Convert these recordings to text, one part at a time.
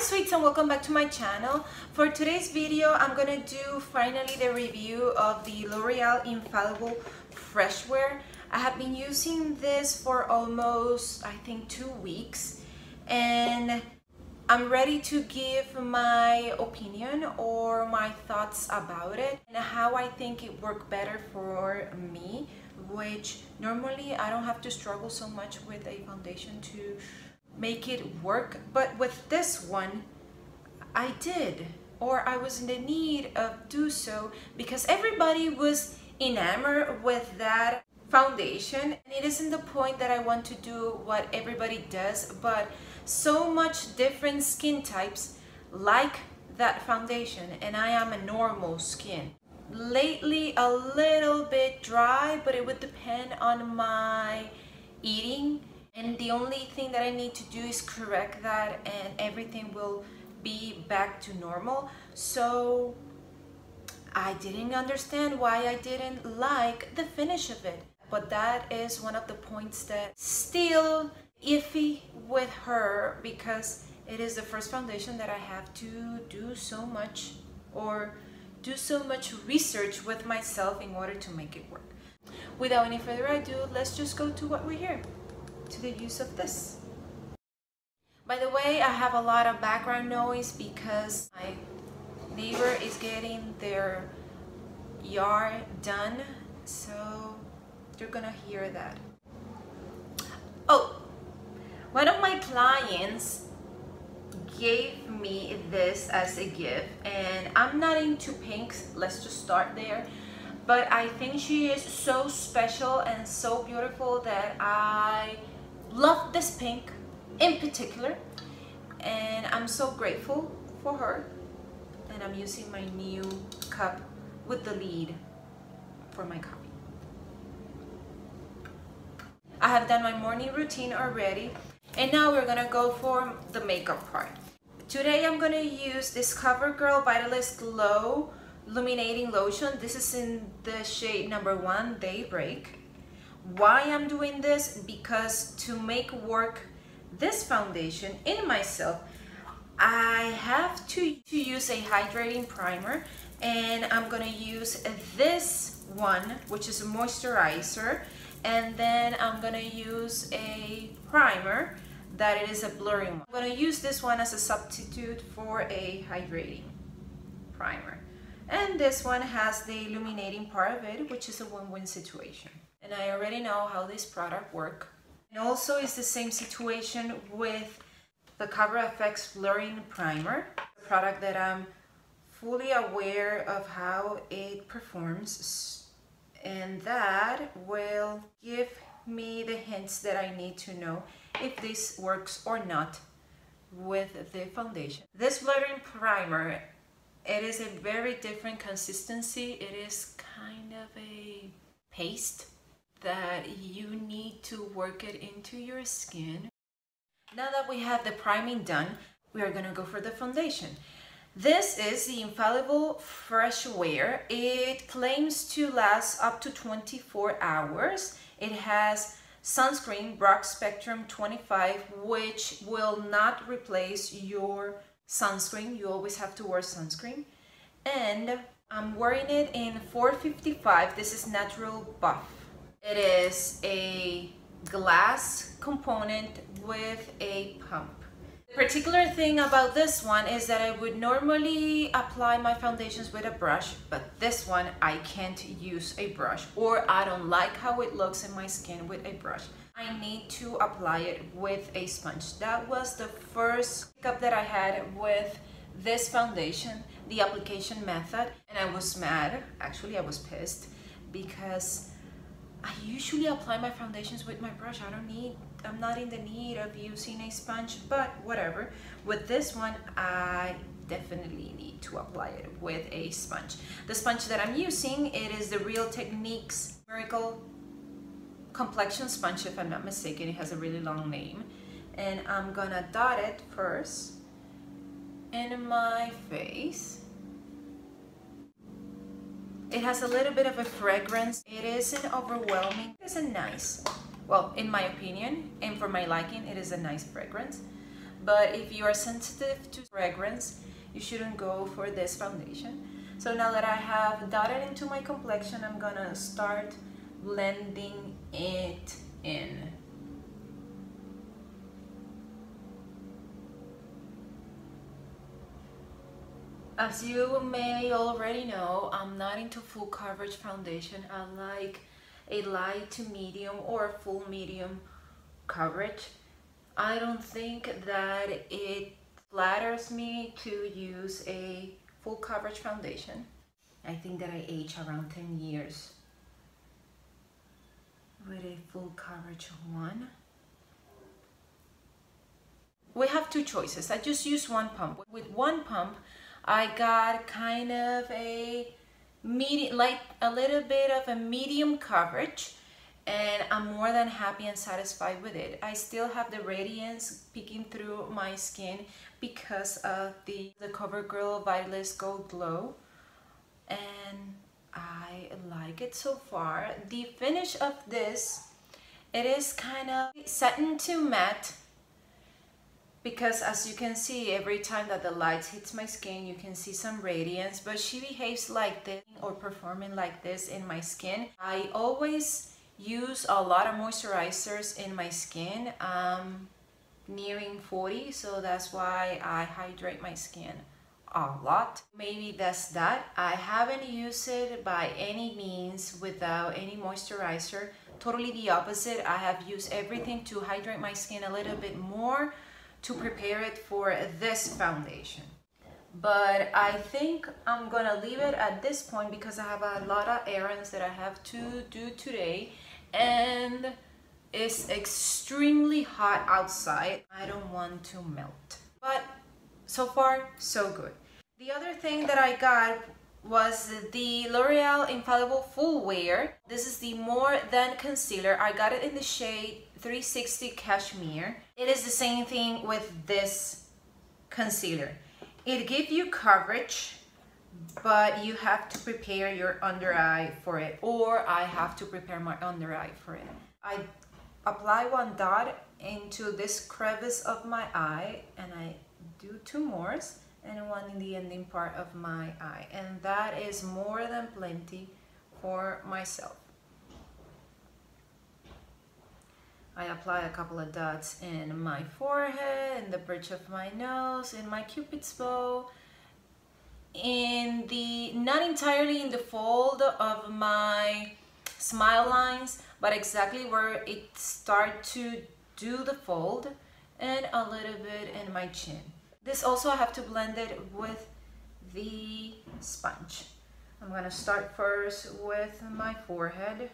sweets, and welcome back to my channel. For today's video, I'm gonna do finally the review of the L'Oreal Infallible Fresh Wear. I have been using this for almost, I think, 2 weeks, and I'm ready to give my opinion or my thoughts about it and how I think it worked better for me, which normally I don't have to struggle so much with a foundation to make it work, but with this one I did, or I was in the need of do so because everybody was enamored with that foundation, and it isn't the point that I want to do what everybody does, but so much different skin types like that foundation, and I am a normal skin. Lately a little bit dry, but it would depend on my eating, and the only thing that I need to do is correct that and everything will be back to normal. So I didn't understand why I didn't like the finish of it, but that is one of the points that still iffy with her, because it is the first foundation that I have to do so much research with myself in order to make it work. Without any further ado, let's just go to what we're here, to the use of this. By the way, I have a lot of background noise because my neighbor is getting their yard done, so you're gonna hear that. Oh, one of my clients gave me this as a gift, and I'm not into pinks, let's just start there, but I think she is so special and so beautiful that I love this pink in particular, and I'm so grateful for her. And I'm using my new cup with the lid for my coffee. I have done my morning routine already, and now we're gonna go for the makeup part. Today I'm gonna use this CoverGirl Vitalist Glow Illuminating Lotion. This is in the shade number 1, Daybreak. Why I'm doing this? Because to make work this foundation in myself, I have to use a hydrating primer, and I'm gonna use this one, which is a moisturizer, and then I'm gonna use a primer that it is a blurring one. I'm gonna use this one as a substitute for a hydrating primer, and this one has the illuminating part of it, which is a win-win situation. And I already know how this product works. And also it's the same situation with the Cover FX Blurring Primer, a product that I'm fully aware of how it performs, and that will give me the hints that I need to know if this works or not with the foundation. This blurring primer, it is a very different consistency. It is kind of a paste that you need to work it into your skin. Now that we have the priming done, we are gonna go for the foundation. This is the Infallible Fresh Wear. It claims to last up to 24 hours. It has sunscreen, broad spectrum 25, which will not replace your sunscreen. You always have to wear sunscreen. And I'm wearing it in 455. This is Natural Buff. It is a glass component with a pump. The particular thing about this one is that I would normally apply my foundations with a brush, but this one I can't use a brush, or I don't like how it looks in my skin with a brush. I need to apply it with a sponge. That was the first hiccup that I had with this foundation, the application method, and I was mad. Actually, I was pissed because I usually apply my foundations with my brush. I'm not in the need of using a sponge, but whatever. With this one, I definitely need to apply it with a sponge. The sponge that I'm using, it is the Real Techniques Miracle Complexion Sponge, if I'm not mistaken. It has a really long name. And I'm gonna dot it first in my face. It has a little bit of a fragrance. It isn't overwhelming. It isn't nice. Well, in my opinion, and for my liking, it is a nice fragrance. but if you are sensitive to fragrance, you shouldn't go for this foundation. So now that I have dotted into my complexion, I'm gonna start blending it in. As you may already know, I'm not into full coverage foundation. I like a light to medium or full medium coverage. I don't think that it flatters me to use a full coverage foundation. I think that I age around 10 years with a full coverage one. We have two choices. I just use one pump. With one pump, I got kind of a medium, like a little bit of a medium coverage, and I'm more than happy and satisfied with it. I still have the radiance peeking through my skin because of the CoverGirl Vitalist Gold Glow, and I like it so far. The finish of this, it is kind of satin to matte, because as you can see, every time that the light hits my skin, you can see some radiance, but she behaves like this or performing like this in my skin. I always use a lot of moisturizers in my skin. I'm nearing 40, so that's why I hydrate my skin a lot. Maybe that's that. I haven't used it by any means without any moisturizer. Totally the opposite. I have used everything to hydrate my skin a little bit more to prepare it for this foundation. But I think I'm gonna leave it at this point because I have a lot of errands that I have to do today, and it's extremely hot outside. I don't want to melt. But so far, so good. The other thing that I got was the L'Oreal Infallible Full Wear. This is the More Than Concealer. I got it in the shade 360 Cashmere. It is the same thing with this concealer. It gives you coverage, but you have to prepare your under eye for it, or I have to prepare my under eye for it. I apply one dot into this crevice of my eye, and I do two more, and one in the ending part of my eye, and that is more than plenty for myself. I apply a couple of dots in my forehead, in the bridge of my nose, in my cupid's bow, in the, not entirely in the fold of my smile lines, but exactly where it starts to do the fold, and a little bit in my chin. This also I have to blend it with the sponge. I'm gonna start first with my forehead.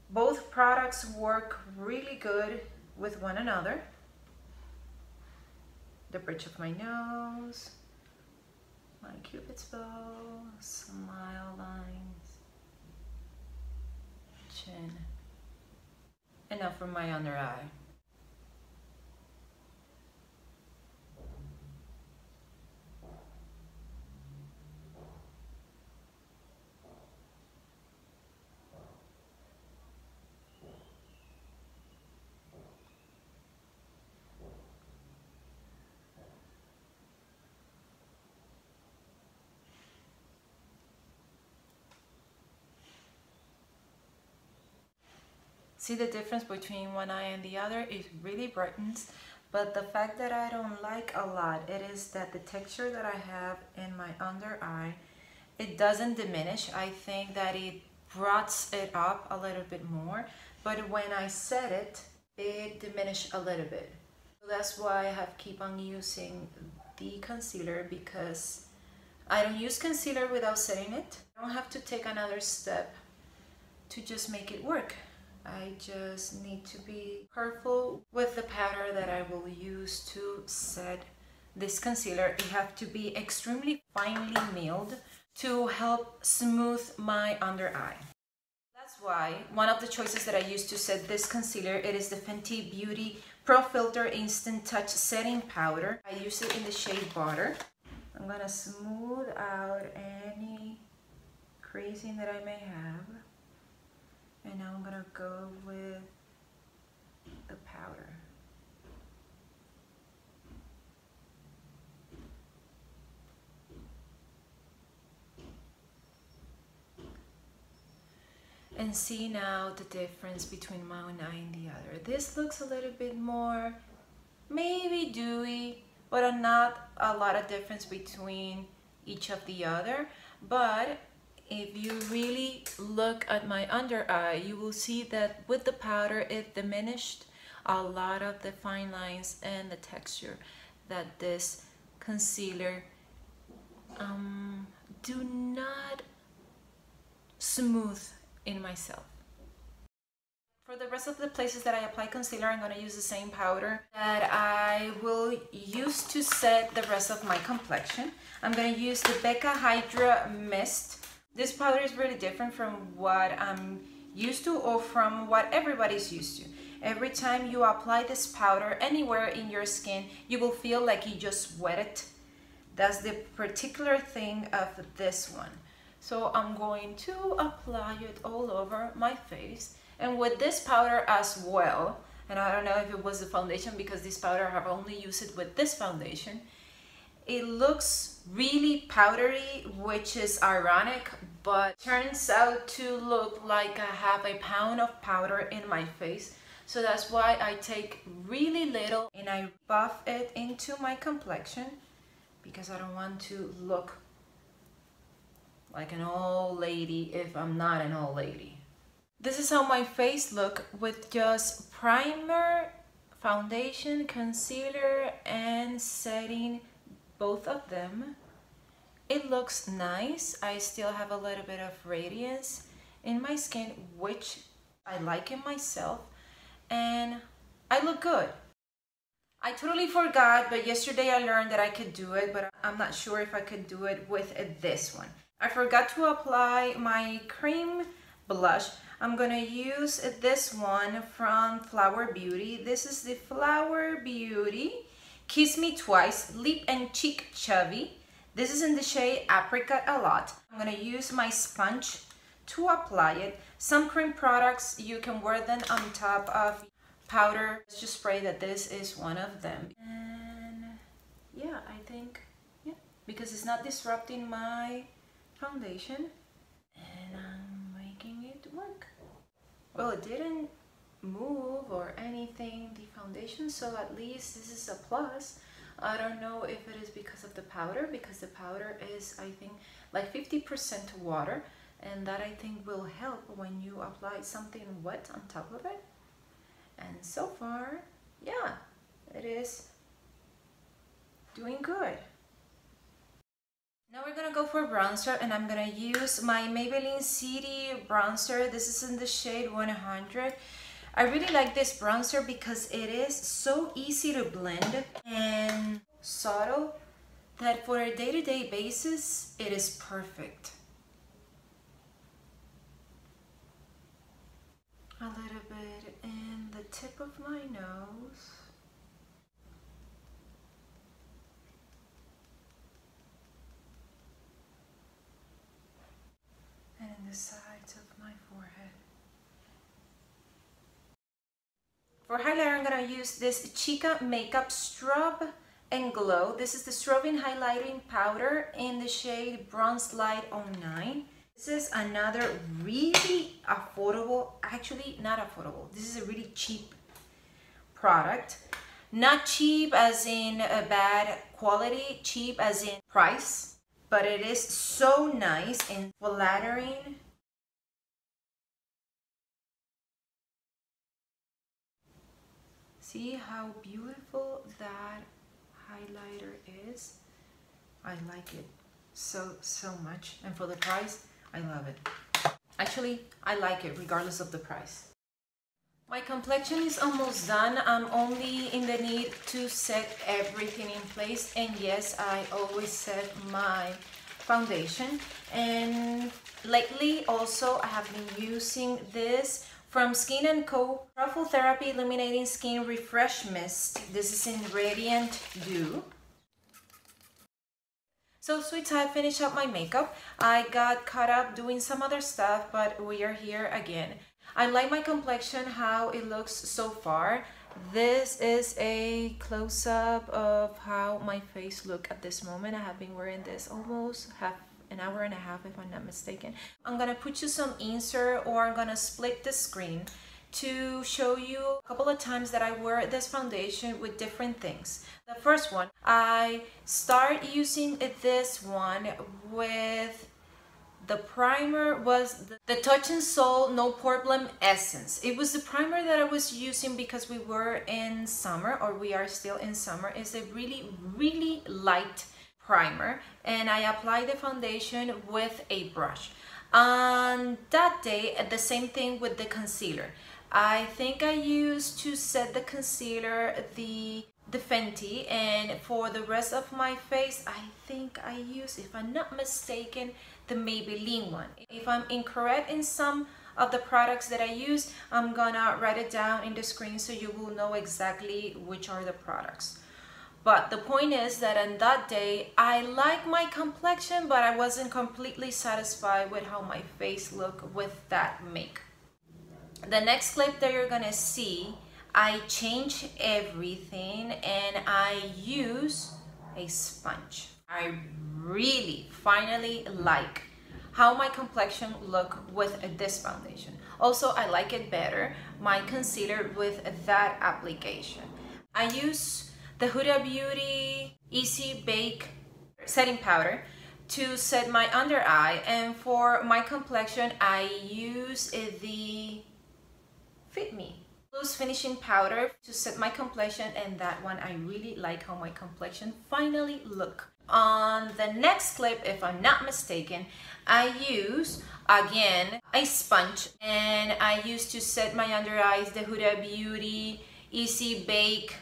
Both products work really good with one another. The bridge of my nose, my cupid's bow, smile lines, chin, and now for my under eye. See the difference between one eye and the other? It really brightens, but the fact that I don't like a lot, it is that the texture that I have in my under eye, it doesn't diminish. I think that it broadens it up a little bit more, but when I set it, it diminished a little bit. So that's why I have keep on using the concealer, because I don't use concealer without setting it. I don't have to take another step to just make it work. I just need to be careful with the powder that I will use to set this concealer. It has to be extremely finely milled to help smooth my under eye. That's why one of the choices that I use to set this concealer, it is the Fenty Beauty Pro Filter Instant Touch Setting Powder. I use it in the shade Butter. I'm gonna smooth out any creasing that I may have. And now I'm gonna go with the powder. and see now the difference between one eye and the other. This looks a little bit more maybe dewy, but not a lot of difference between each of the other. But if you really look at my under eye, you will see that with the powder it diminished a lot of the fine lines and the texture that this concealer do not smooth in myself. For the rest of the places that I apply concealer, I'm going to use the same powder that I will use to set the rest of my complexion. I'm going to use the Becca Hydra-Mist. This powder is really different from what I'm used to or from what everybody's used to. Every time you apply this powder anywhere in your skin, you will feel like you just wet it. That's the particular thing of this one. So I'm going to apply it all over my face. And with this powder as well, and I don't know if it was the foundation because this powder I have only used it with this foundation, it looks really powdery, which is ironic, but turns out to look like I have a pound of powder in my face. So that's why I take really little and I buff it into my complexion because I don't want to look like an old lady if I'm not an old lady. This is how my face look with just primer, foundation, concealer, and setting both of them. It looks nice. I still have a little bit of radiance in my skin, which I like in myself, and I look good. I totally forgot, but yesterday I learned that I could do it, but I'm not sure if I could do it with this one. I forgot to apply my cream blush. I'm gonna use this one from Flower Beauty. This is the Flower Beauty Kiss Me Twice Lip and Cheek Chubby. This is in the shade Apricot-a-lot. I'm gonna use my sponge to apply it. Some cream products, you can wear them on top of powder. Let's just spray that this is one of them. And yeah, I think, yeah, because it's not disrupting my foundation, and I'm making it work. Well, it didn't move or anything, the foundation, so at least this is a plus. I don't know if it is because of the powder, because the powder is, I think, like 50% water, and that I think will help when you apply something wet on top of it. And so far, yeah, it is doing good. Now we're gonna go for bronzer, and I'm gonna use my Maybelline City bronzer. This is in the shade 100. I really like this bronzer because it is so easy to blend and subtle that for a day-to-day basis, it is perfect. A little bit in the tip of my nose. And in the sides of my forehead. For highlighter, I'm going to use this Chika Makeup Strobe and Glow. This is the Strobing highlighting powder in the shade Bronze Light 09. This is another really affordable, actually not affordable, this is a really cheap product. Not cheap as in a bad quality, cheap as in price, but it is so nice and flattering. See how beautiful that highlighter is? I like it so much, and for the price, I love it. Actually, I like it regardless of the price. My complexion is almost done. I'm only in the need to set everything in place, and yes, I always set my foundation. And lately also I have been using this from Skin & Co. Truffle Therapy Illuminating Skin Refresh Mist. This is in Radiant Dew. So sweets, I finished up my makeup. I got caught up doing some other stuff, but we are here again. I like my complexion, how it looks so far. This is a close-up of how my face looks at this moment. I have been wearing this almost half an hour and a half if I'm not mistaken. I'm gonna put you some insert, or I'm gonna split the screen to show you a couple of times that I wear this foundation with different things. The first one, I start using this one with the primer, was the Touch and Soul No Problem Essence. It was the primer that I was using because we were in summer, or we are still in summer. It's a really light primer, and I apply the foundation with a brush. On that day, the same thing with the concealer. I think I used to set the concealer the Fenty, and for the rest of my face I think I use, if I'm not mistaken, the Maybelline one. If I'm incorrect in some of the products that I use, I'm gonna write it down in the screen so you will know exactly which are the products. But the point is that on that day I like my complexion, but I wasn't completely satisfied with how my face looked with that makeup. The next clip that you're gonna see, I change everything and I use a sponge. I really finally like how my complexion look with this foundation. Also, I like it better, my concealer, with that application. I use the Huda Beauty Easy Bake setting powder to set my under eye, and for my complexion I use the Fit Me loose finishing powder to set my complexion, and that one I really like how my complexion finally look. On the next clip, if I'm not mistaken, I use again a sponge, and I use to set my under eyes the Huda Beauty Easy Bake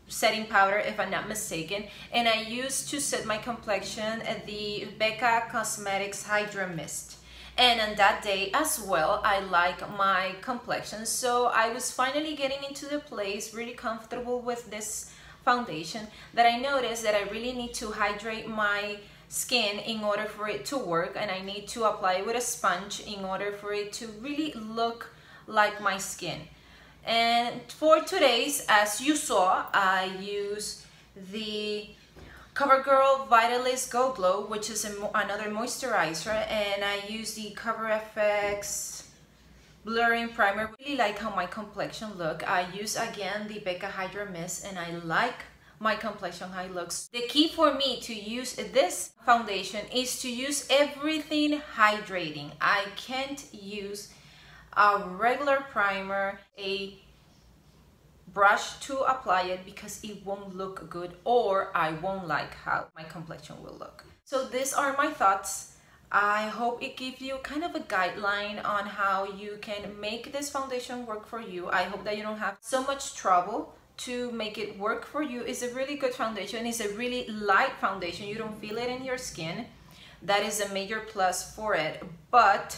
setting powder, if I'm not mistaken, and I use to set my complexion the Becca Cosmetics Hydra-Mist. And on that day as well, I like my complexion, so I was finally getting into the place really comfortable with this foundation, that I noticed that I really need to hydrate my skin in order for it to work, and I need to apply it with a sponge in order for it to really look like my skin. And for today's, as you saw, I use the CoverGirl Vitalist Go Glow, which is another moisturizer, and I use the CoverFX blurring primer. I really like how my complexion look. I use again the Becca Hydra-Mist, and I like my complexion how it looks. The key for me to use this foundation is to use everything hydrating. I can't use a regular primer, a brush to apply it, because it won't look good, or I won't like how my complexion will look. So these are my thoughts. I hope it gives you kind of a guideline on how you can make this foundation work for you. I hope that you don't have so much trouble to make it work for you. It's a really good foundation. It's a really light foundation. You don't feel it in your skin. That is a major plus for it. But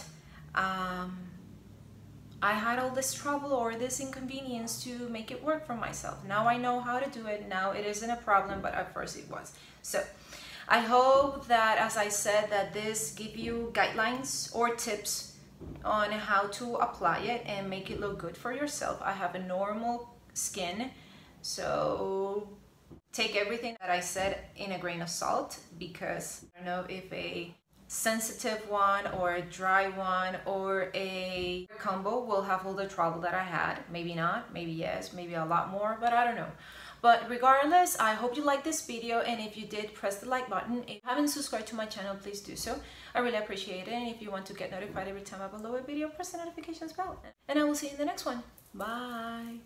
I had all this trouble or this inconvenience to make it work for myself. Now I know how to do it. Now it isn't a problem, but at first it was. So I hope that, as I said, that this give you guidelines or tips on how to apply it and make it look good for yourself. I have a normal skin, so take everything that I said in a grain of salt, because I don't know if a sensitive one or a dry one or a combo will have all the trouble that I had. Maybe not, maybe yes, maybe a lot more, but I don't know. But regardless, I hope you liked this video, and if you did, press the like button. If you haven't subscribed to my channel, please do so. I really appreciate it. And if you want to get notified every time I upload a video, press the notifications bell. And I will see you in the next one. Bye.